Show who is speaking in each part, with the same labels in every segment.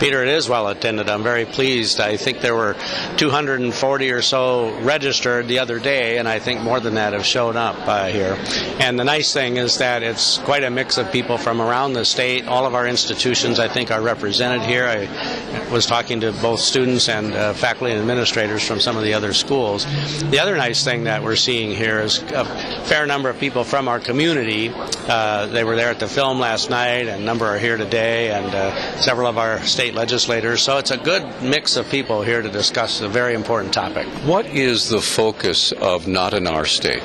Speaker 1: Peter, it is well attended. I'm very pleased. I think there were 240 or so registered the other day, and I think more than that have shown up here. And the nice thing is that it's quite a mix of people from around the state. All of our institutions, I think, are represented here. I was talking to both students and faculty and administrators from some of the other schools. The other nice thing that we're seeing here is a fair number of people from our community. They were there at the film last night, and a number are here today, and several of our state legislators. So it's a good mix of people here to discuss a very important topic.
Speaker 2: What is the focus of Not in Our State?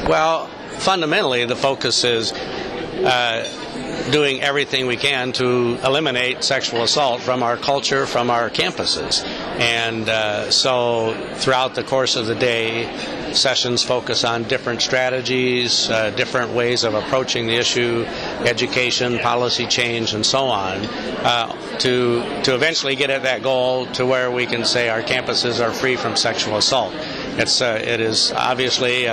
Speaker 1: Well, fundamentally, the focus is doing everything we can to eliminate sexual assault from our culture, from our campuses. And so throughout the course of the day, sessions focus on different strategies, different ways of approaching the issue, education, policy change, and so on, to eventually get at that goal to where we can say our campuses are free from sexual assault. It is obviously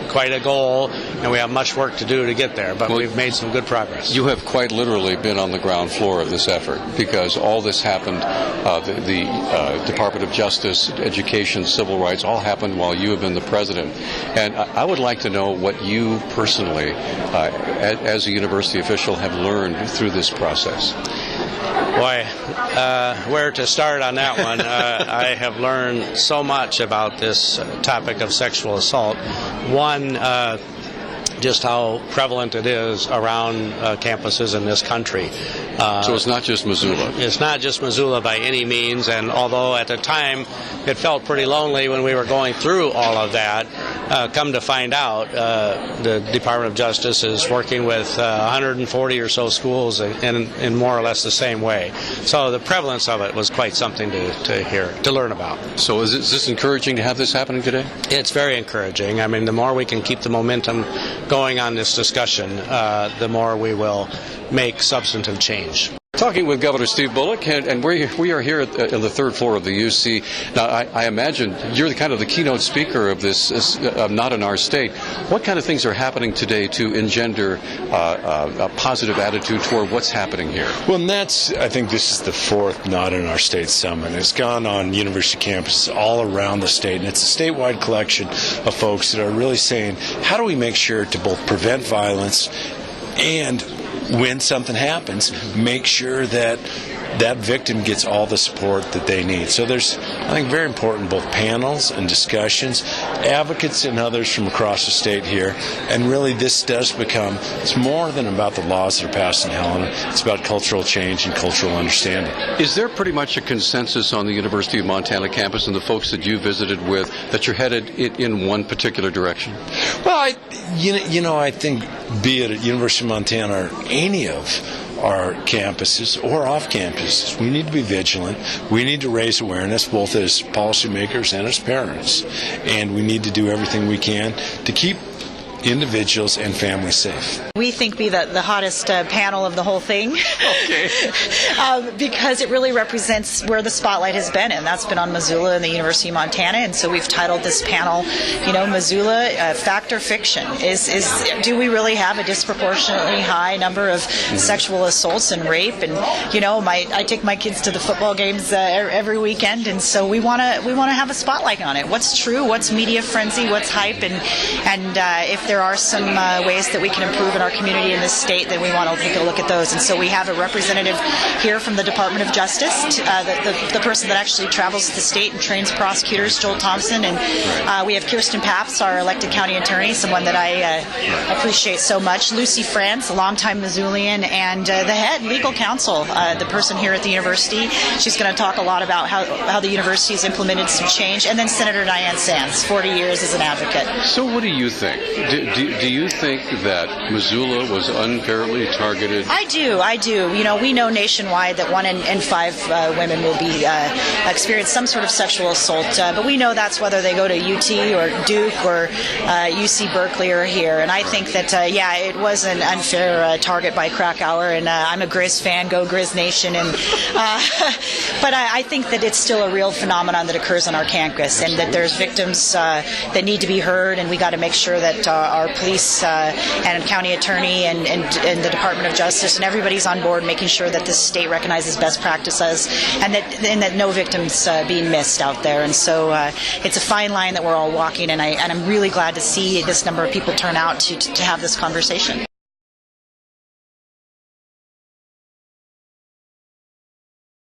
Speaker 1: quite a goal, and we have much work to do to get there, but we've made some good progress.
Speaker 2: You have quite literally been on the ground floor of this effort, because all this happened, the Department of Justice, Education, Civil Rights, all happened while you have been the president. And I would like to know what you personally, as a university official, have learned through this process.
Speaker 1: Boy, where to start on that one? I have learned so much about this topic of sexual assault. One, just how prevalent it is around campuses in this country.
Speaker 2: So it's not just Missoula.
Speaker 1: It's not just Missoula by any means, and although at the time it felt pretty lonely when we were going through all of that, come to find out, the Department of Justice is working with 140 or so schools in more or less the same way. So the prevalence of it was quite something to learn about.
Speaker 2: So is this encouraging to have this happening today?
Speaker 1: It's very encouraging. I mean, the more we can keep the momentum going on this discussion, the more we will make substantive change.
Speaker 2: Talking with Governor Steve Bullock, and we are here on the third floor of the UC. Now, I imagine you're kind of the keynote speaker of this Not in Our State. What kind of things are happening today to engender a positive attitude toward what's happening here?
Speaker 3: Well, and I think this is the fourth Not in Our State Summit. It's gone on university campuses all around the state, and it's a statewide collection of folks that are really saying, how do we make sure to both prevent violence and when something happens, make sure that that victim gets all the support that they need. So there's, I think, very important both panels and discussions, advocates and others from across the state here, and really this does become, it's more than about the laws that are passed in Helena, it's about cultural change and cultural understanding.
Speaker 2: Is there pretty much a consensus on the University of Montana campus and the folks that you visited with that you're headed in one particular direction?
Speaker 3: Well, I think be it at University of Montana or any of our campuses or off campuses, we need to be vigilant. We need to raise awareness both as policymakers and as parents, and we need to do everything we can to keep individuals and families safe.
Speaker 4: We think be the hottest panel of the whole thing.
Speaker 2: Okay.
Speaker 4: Because it really represents where the spotlight has been, and that's been on Missoula and the University of Montana. And so we've titled this panel, Missoula, Fact or Fiction? Do we really have a disproportionately high number of sexual assaults and rape? And I take my kids to the football games every weekend, and so we want to have a spotlight on it. What's true? What's media frenzy? What's hype? And if there are some ways that we can improve in our community in this state, then we want to take a look at those. And so we have a representative here from the Department of Justice, the person that actually travels to the state and trains prosecutors, Joel Thompson, and we have Kirsten Paps, our elected county attorney, someone that I appreciate so much, Lucy France, a longtime Missoulian, and the head legal counsel, the person here at the university. She's going to talk a lot about how the university has implemented some change, and then Senator Diane Sands, 40 years as an advocate.
Speaker 2: So what do you think? Do you think that Missoula was unfairly targeted?
Speaker 4: I do. We know nationwide that 1 in 5 women will be experience some sort of sexual assault, but we know that's whether they go to UT or Duke or UC Berkeley or here. And I think that, it was an unfair target by Krakauer, and I'm a Grizz fan, go Grizz Nation. And but I think that it's still a real phenomenon that occurs on our campus, and that there's victims that need to be heard, and we got to make sure that our police and county attorney and the Department of Justice, and everybody's on board making sure that this state recognizes best practices and that no victims being missed out there. And so it's a fine line that we're all walking, and I'm really glad to see this number of people turn out to have this conversation.